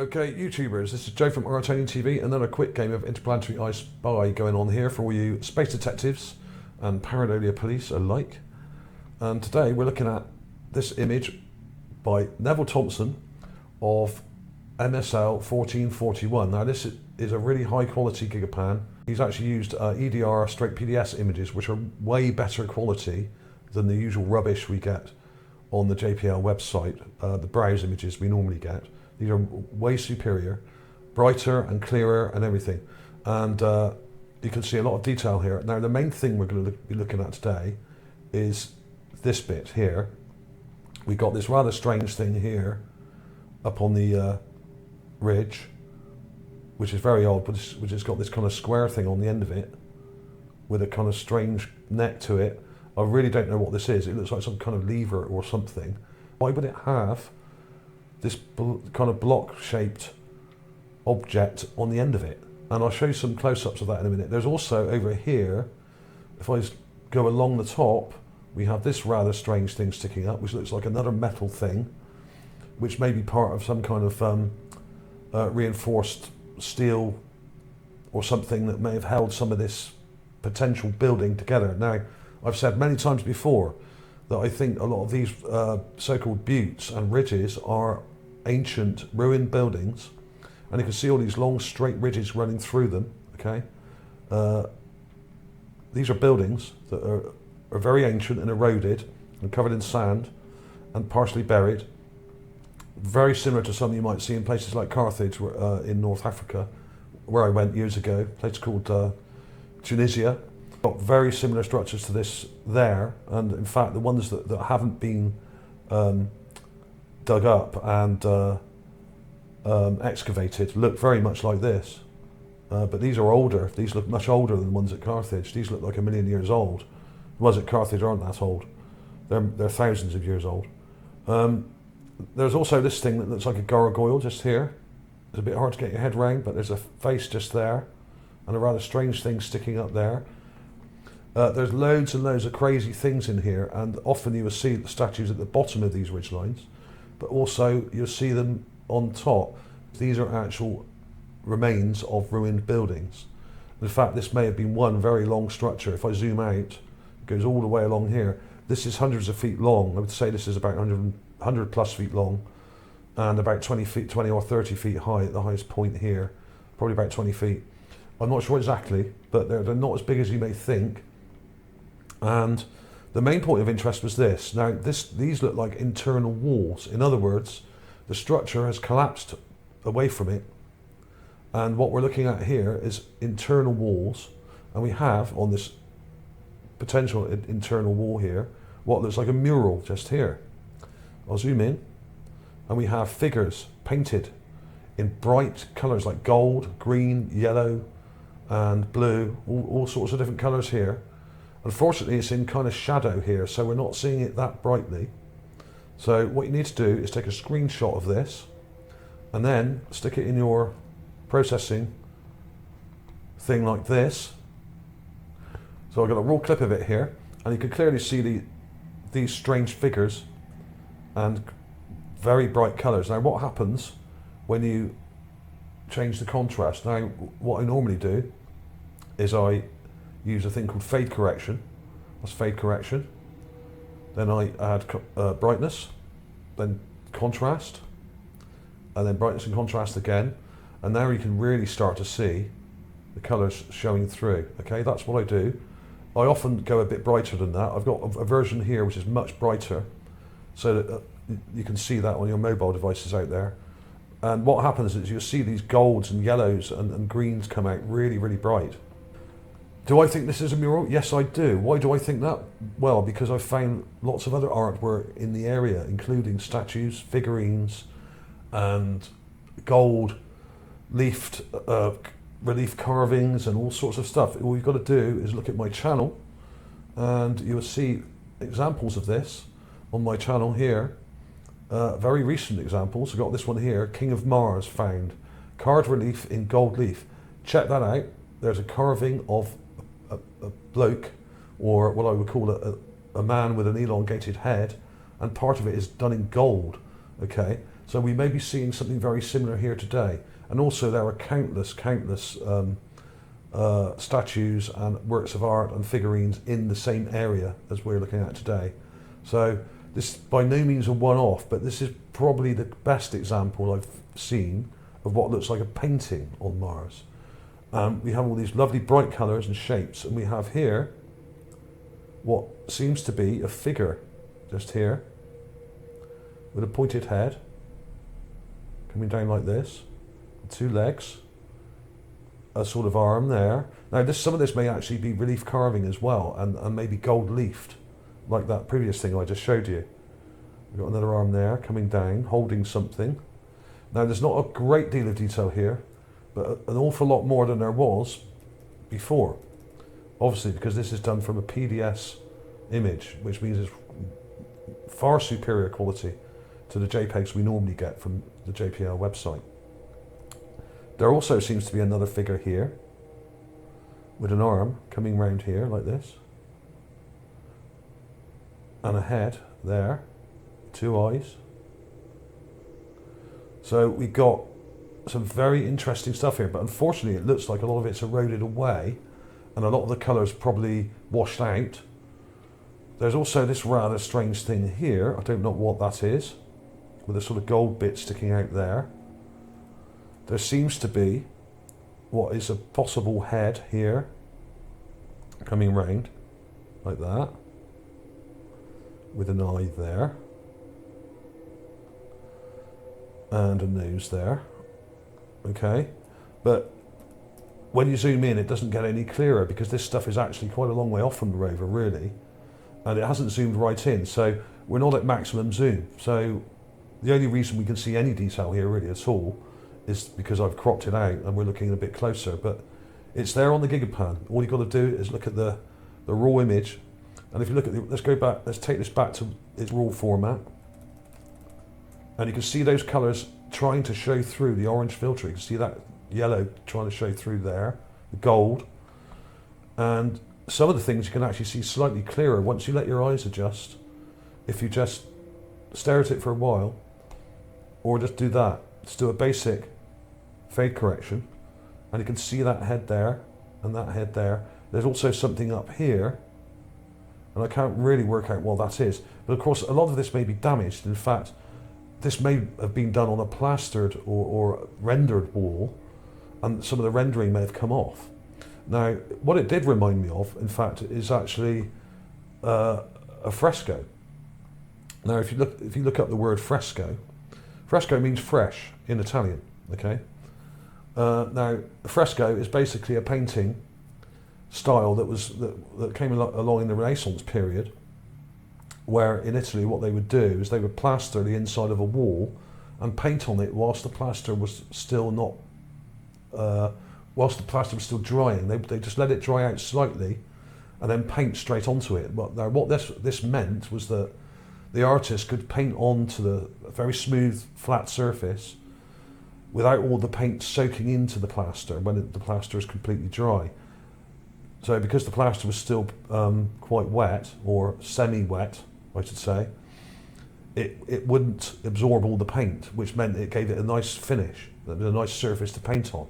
Okay, YouTubers, this is Joe from ArtAlienTV, another quick game of Interplanetary I Spy going on here for all you space detectives and pareidolia police alike. And today we're looking at this image by Neville Thompson of MSL 1441. Now this is a really high quality GIGAPAN. He's actually used EDR straight PDS images, which are way better quality than the usual rubbish we get on the JPL website, the browse images we normally get. These are way superior, brighter and clearer and everything. And you can see a lot of detail here. Now the main thing we're going to be looking at today is this bit here. We got this rather strange thing here up on the ridge, which is very odd, but which has got this kind of square thing on the end of it with a kind of strange neck to it. I really don't know what this is. It looks like some kind of lever or something. Why would it have this kind of block-shaped object on the end of it? And I'll show you some close-ups of that in a minute. There's also over here, if I go along the top, we have this rather strange thing sticking up, which looks like another metal thing, which may be part of some kind of reinforced steel or something that may have held some of this potential building together. Now, I've said many times before that I think a lot of these so-called buttes and ridges are ancient ruined buildings, and you can see all these long straight ridges running through them. Okay, these are buildings that are very ancient and eroded and covered in sand and partially buried, very similar to some you might see in places like Carthage in North Africa, where I went years ago, a place called Tunisia. Got very similar structures to this there, and in fact the ones that haven't been dug up and excavated look very much like this, but these are older. These look much older than the ones at Carthage. These look like 1,000,000 years old. The ones at Carthage aren't that old. They're thousands of years old. There's also this thing that looks like a gargoyle just here. It's a bit hard to get your head around, but there's a face just there and a rather strange thing sticking up there. There's loads and loads of crazy things in here, and often you will see the statues at the bottom of these ridge lines, but also you'll see them on top. These are actual remains of ruined buildings. In fact, this may have been one very long structure. If I zoom out, it goes all the way along here. This is hundreds of feet long. I would say this is about 100 plus feet long and about 20 or 30 feet high at the highest point here, probably about 20 feet. I'm not sure exactly, but they're not as big as you may think. And the main point of interest was this. Now, these look like internal walls. In other words, the structure has collapsed away from it. And what we're looking at here is internal walls. And we have, on this potential internal wall here, what looks like a mural just here. I'll zoom in. And we have figures painted in bright colours like gold, green, yellow, and blue, all sorts of different colours here. Unfortunately, it's in kind of shadow here, so we're not seeing it that brightly. So what you need to do is take a screenshot of this and then stick it in your processing thing like this. So I've got a raw clip of it here, and you can clearly see these strange figures and very bright colours. Now what happens when you change the contrast? Now what I normally do is I use a thing called fade correction. That's fade correction. Then I add brightness, then contrast, and then brightness and contrast again. And now you can really start to see the colours showing through. Okay, that's what I do. I often go a bit brighter than that. I've got a version here which is much brighter, so that you can see that on your mobile devices out there. And what happens is you'll see these golds and yellows and greens come out really, really bright. Do I think this is a mural? Yes, I do. Why do I think that? Well, because I've found lots of other artwork in the area, including statues, figurines, and gold leafed relief carvings and all sorts of stuff. All you've got to do is look at my channel, and you'll see examples of this on my channel here. Very recent examples. I've got this one here, King of Mars found, carved relief in gold leaf. Check that out. There's a carving of a bloke, or what I would call a man with an elongated head, and part of it is done in gold. Okay, So we may be seeing something very similar here today. And also there are countless statues and works of art and figurines in the same area as we're looking at today. So this by no means a one-off, but this is probably the best example I've seen of what looks like a painting on Mars. We have all these lovely bright colours and shapes, and we have here what seems to be a figure just here with a pointed head coming down like this, 2 legs, a sort of arm there. Now some of this may actually be relief carving as well, and maybe gold leafed, like that previous thing I just showed you. We've got another arm there coming down, holding something. Now there's not a great deal of detail here, but an awful lot more than there was before. Obviously because this is done from a PDS image, which means it's far superior quality to the JPEGs we normally get from the JPL website. There also seems to be another figure here with an arm coming round here like this, and a head there, 2 eyes. So we've got some very interesting stuff here, but unfortunately it looks like a lot of it's eroded away and a lot of the colours probably washed out. There's also this rather strange thing here, I don't know what that is, with a sort of gold bit sticking out there. There seems to be what is a possible head here coming round like that with an eye there and a nose there. Okay, but when you zoom in it doesn't get any clearer because this stuff is actually quite a long way off from the rover really, and it hasn't zoomed right in, so we're not at maximum zoom. So the only reason we can see any detail here really at all is because I've cropped it out and we're looking a bit closer, but it's there on the GIGAPAN. All you've got to do is look at the raw image, and if you look at let's go back, let's take this back to its raw format, and you can see those colours trying to show through the orange filter. You can see that yellow trying to show through there, the gold, and some of the things you can actually see slightly clearer once you let your eyes adjust. If you just stare at it for a while, or just do that, just do a basic fade correction, and you can see that head there and that head there. There's also something up here, and I can't really work out what that is, but of course a lot of this may be damaged. In fact, this may have been done on a plastered or rendered wall, and some of the rendering may have come off. Now, what it did remind me of, in fact, is actually a fresco. Now, if you look up the word fresco, fresco means fresh in Italian. Okay. Now, a fresco is basically a painting style that came along in the Renaissance period, where in Italy what they would do is they would plaster the inside of a wall and paint on it whilst the plaster was still drying. They just let it dry out slightly and then paint straight onto it. But now what this meant was that the artist could paint onto the very smooth flat surface without all the paint soaking into the plaster when the plaster is completely dry. So because the plaster was still quite wet, or semi-wet I should say, it wouldn't absorb all the paint, which meant it gave it a nice finish, a nice surface to paint on.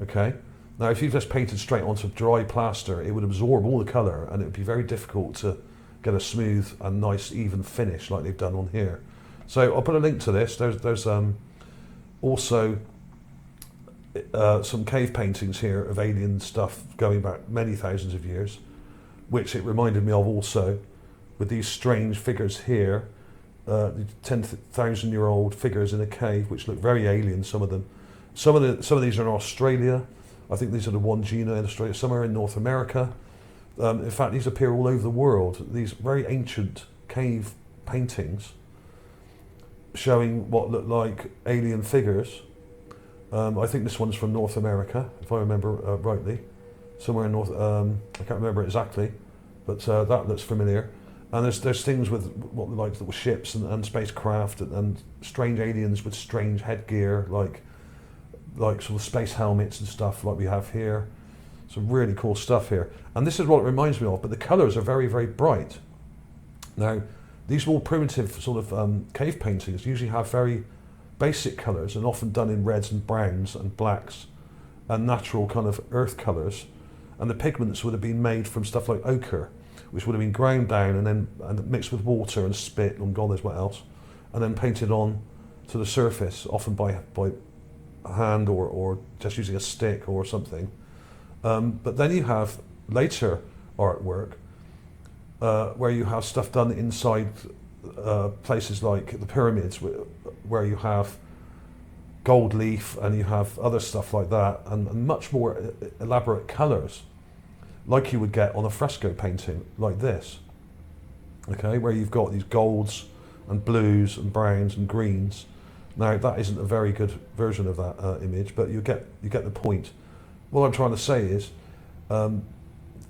Okay. Now if you just painted straight onto dry plaster, it would absorb all the colour and it would be very difficult to get a smooth and nice even finish like they've done on here. So I'll put a link to this. There's also some cave paintings here of alien stuff going back many thousands of years, which it reminded me of also, with these strange figures here, 10,000-year-old figures in a cave which look very alien, some of them. Some of these are in Australia. I think these are the Wandjina in Australia. Some are in North America. In fact, these appear all over the world. These very ancient cave paintings showing what look like alien figures. I think this one's from North America, if I remember rightly. Somewhere in North, I can't remember exactly, but that looks familiar. And there's things with what look like little ships and spacecraft and strange aliens with strange headgear, like sort of space helmets and stuff like we have here. Some really cool stuff here. And this is what it reminds me of, but the colours are very, very bright. Now, these more primitive sort of cave paintings usually have very basic colours, and often done in reds and browns and blacks and natural kind of earth colours. And the pigments would have been made from stuff like ochre, which would have been ground down and mixed with water and spit and God knows what else, and then painted on to the surface, often by hand or just using a stick or something. But then you have later artwork where you have stuff done inside places like the pyramids, where you have gold leaf and you have other stuff like that, and much more elaborate colours, like you would get on a fresco painting like this, okay, where you've got these golds and blues and browns and greens. Now that isn't a very good version of that image, but you get the point. What I'm trying to say is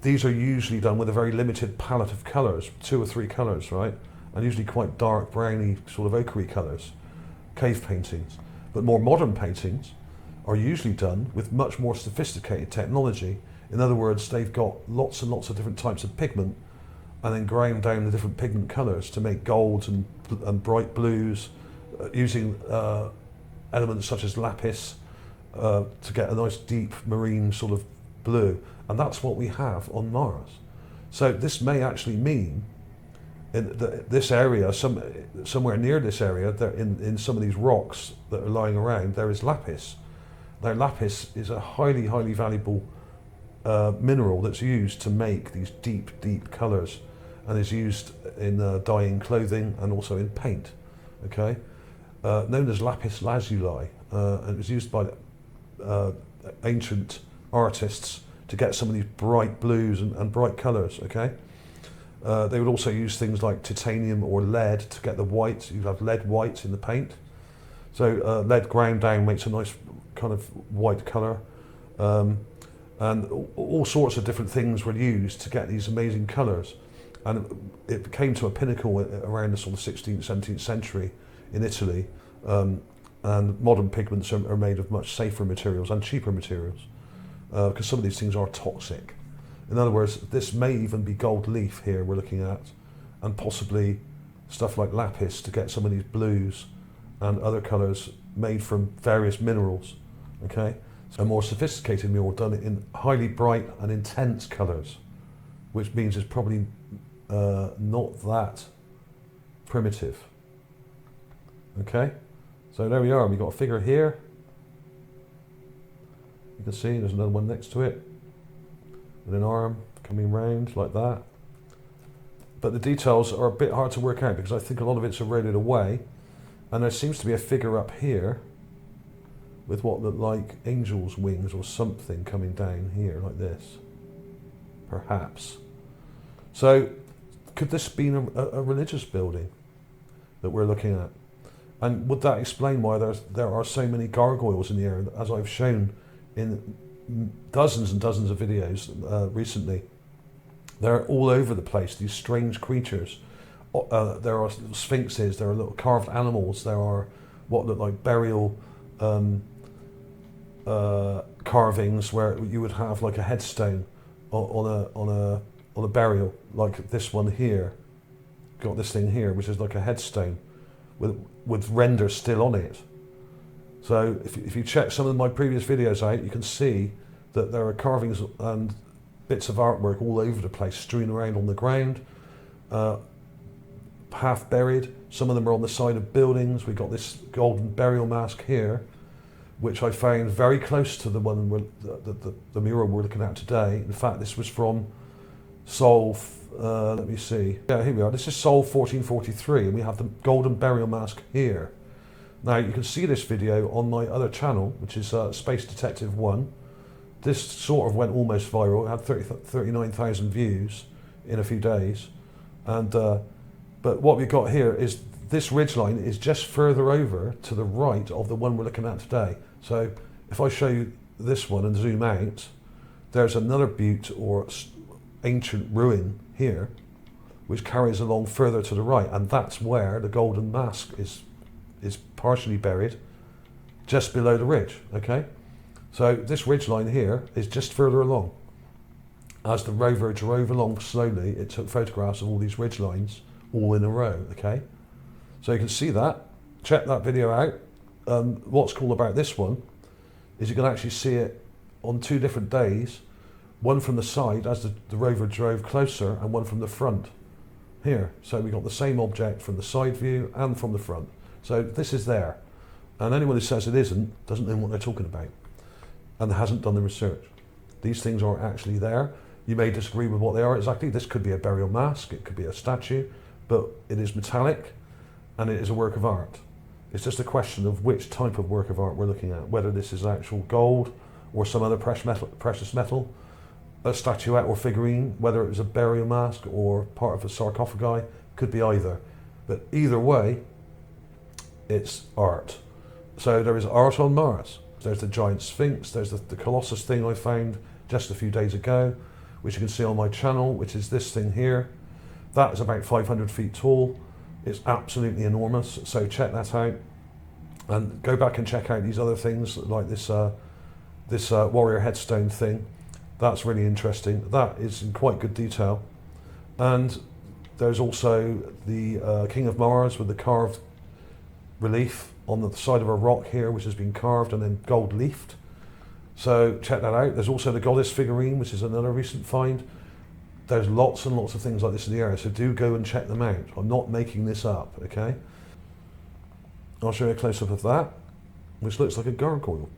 these are usually done with a very limited palette of colours, 2 or 3 colours, right? And usually quite dark, browny, sort of ochre colours, cave paintings. But more modern paintings are usually done with much more sophisticated technology. In other words, they've got lots and lots of different types of pigment, and then ground down the different pigment colours to make golds and bright blues, using elements such as lapis to get a nice deep marine sort of blue. And that's what we have on Mars. So this may actually mean in this area, somewhere near this area, in some of these rocks that are lying around, there is lapis. Now lapis is a highly, highly valuable mineral that's used to make these deep, deep colours, and is used in dyeing clothing and also in paint, okay? Known as lapis lazuli, and it was used by ancient artists to get some of these bright blues and bright colours, okay? They would also use things like titanium or lead to get the white. You have lead white in the paint. So lead ground down makes a nice kind of white colour. And all sorts of different things were used to get these amazing colours. And it came to a pinnacle around the sort of 16th, 17th century in Italy. And modern pigments are made of much safer materials and cheaper materials, because some of these things are toxic. In other words, this may even be gold leaf here we're looking at, and possibly stuff like lapis to get some of these blues and other colours made from various minerals, okay? A more sophisticated mural done in highly bright and intense colours, which means it's probably not that primitive, okay? So there we are, we've got a figure here. You can see there's another one next to it, with an arm coming round like that. But the details are a bit hard to work out because I think a lot of it's eroded away, and there seems to be a figure up here with what look like angel's wings or something coming down here like this, perhaps. So could this be a religious building that we're looking at? And would that explain why there are so many gargoyles in the air, as I've shown in dozens and dozens of videos recently? They're all over the place, these strange creatures. There are sphinxes, there are little carved animals, there are what look like burial carvings where you would have like a headstone on a burial, like this one here. Got this thing here, which is like a headstone with render still on it. So if you check some of my previous videos out, you can see that there are carvings and bits of artwork all over the place, strewn around on the ground, half buried. Some of them are on the side of buildings. We've got this golden burial mask here, which I found very close to the one the mural we're looking at today. In fact, this was from Sol, let me see. Yeah, here we are. This is Sol 1443, and we have the golden burial mask here. Now, you can see this video on my other channel, which is Space Detective 1. This sort of went almost viral. It had 39,000 views in a few days. And but what we've got here is this ridgeline is just further over to the right of the one we're looking at today. So if I show you this one and zoom out, there's another butte or ancient ruin here, which carries along further to the right, and that's where the golden mask is partially buried, just below the ridge, okay? So this ridge line here is just further along. As the rover drove along slowly, it took photographs of all these ridge lines all in a row, okay? So you can see that. Check that video out. what's cool about this one is you can actually see it on 2 different days, one from the side as the rover drove closer and one from the front here. So we got the same object from the side view and from the front. So this is there. And anyone who says it isn't doesn't know what they're talking about and hasn't done the research. These things are actually there. You may disagree with what they are exactly. This could be a burial mask, it could be a statue, but it is metallic and it is a work of art. It's just a question of which type of work of art we're looking at, whether this is actual gold or some other precious metal, a statuette or figurine, whether it was a burial mask or part of a sarcophagi, could be either. But either way, it's art. So there is art on Mars. There's the giant sphinx, there's the Colossus thing I found just a few days ago, which you can see on my channel, which is this thing here. That is about 500 feet tall. It's absolutely enormous, so check that out. And go back and check out these other things, like this warrior headstone thing. That's really interesting. That is in quite good detail. And there's also the King of Mars with the carved relief on the side of a rock here, which has been carved and then gold leafed. So check that out. There's also the goddess figurine, which is another recent find. There's lots and lots of things like this in the area, so do go and check them out. I'm not making this up, okay? I'll show you a close-up of that, which looks like a gargoyle.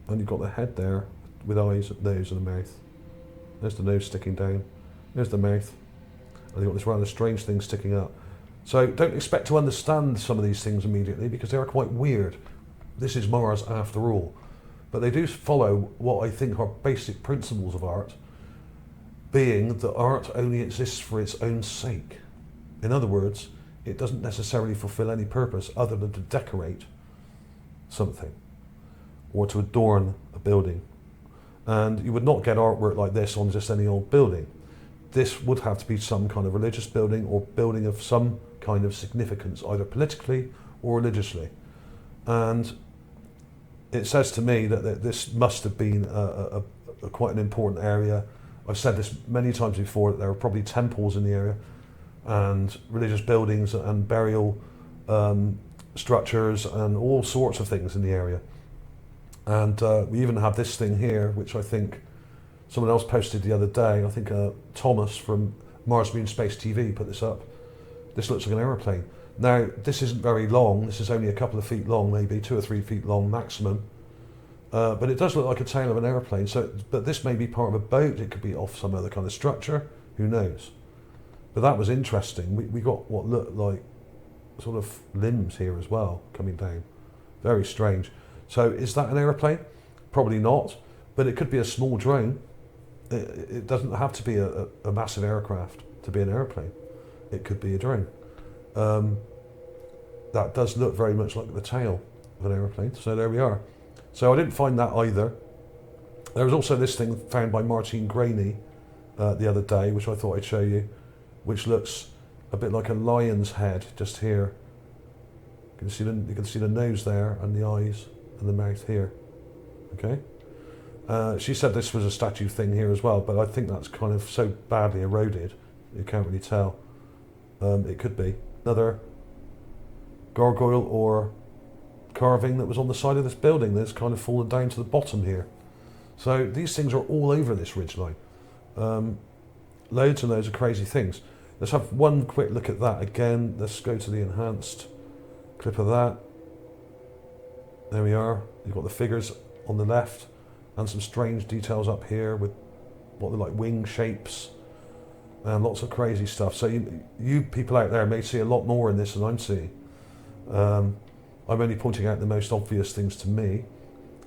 And you've got the head there with eyes, nose and a mouth. There's the nose sticking down. There's the mouth. And you've got this rather strange thing sticking up. So don't expect to understand some of these things immediately because they are quite weird. This is Mars after all. But they do follow what I think are basic principles of art, being that art only exists for its own sake. In other words, it doesn't necessarily fulfill any purpose other than to decorate something or to adorn a building. And you would not get artwork like this on just any old building. This would have to be some kind of religious building or building of some kind of significance, either politically or religiously. And it says to me that this must have been a quite an important area. I've said this many times before, that there are probably temples in the area and religious buildings and burial structures and all sorts of things in the area. And we even have this thing here, which I think someone else posted the other day. I think Thomas from Mars Moon Space TV put this up. This looks like an aeroplane. Now, this isn't very long. This is only a couple of feet long, maybe 2 or 3 feet long maximum. But it does look like a tail of an aeroplane. So, but this may be part of a boat. It could be off some other kind of structure. Who knows? But that was interesting. We got what looked like sort of limbs here as well coming down. Very strange. So is that an aeroplane? Probably not. But it could be a small drone. It doesn't have to be a massive aircraft to be an aeroplane. It could be a drone. That does look very much like the tail of an aeroplane. So there we are. So I didn't find that either. There was also this thing found by Martine Graney the other day, which I thought I'd show you, which looks a bit like a lion's head just here. You can see the nose there and the eyes and the mouth here. Okay. She said this was a statue thing here as well, but I think that's kind of so badly eroded you can't really tell. It could be another gargoyle or carving that was on the side of this building that's kind of fallen down to the bottom here. So these things are all over this ridgeline. Loads and loads of crazy things. Let's have one quick look at that again. Let's go to the enhanced clip of that. There we are. You've got the figures on the left and some strange details up here with what look like wing shapes and lots of crazy stuff. So you people out there may see a lot more in this than I'm seeing. I'm only pointing out the most obvious things to me,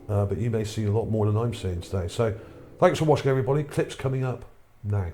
but you may see a lot more than I'm seeing today. So thanks for watching, everybody. Clips coming up now.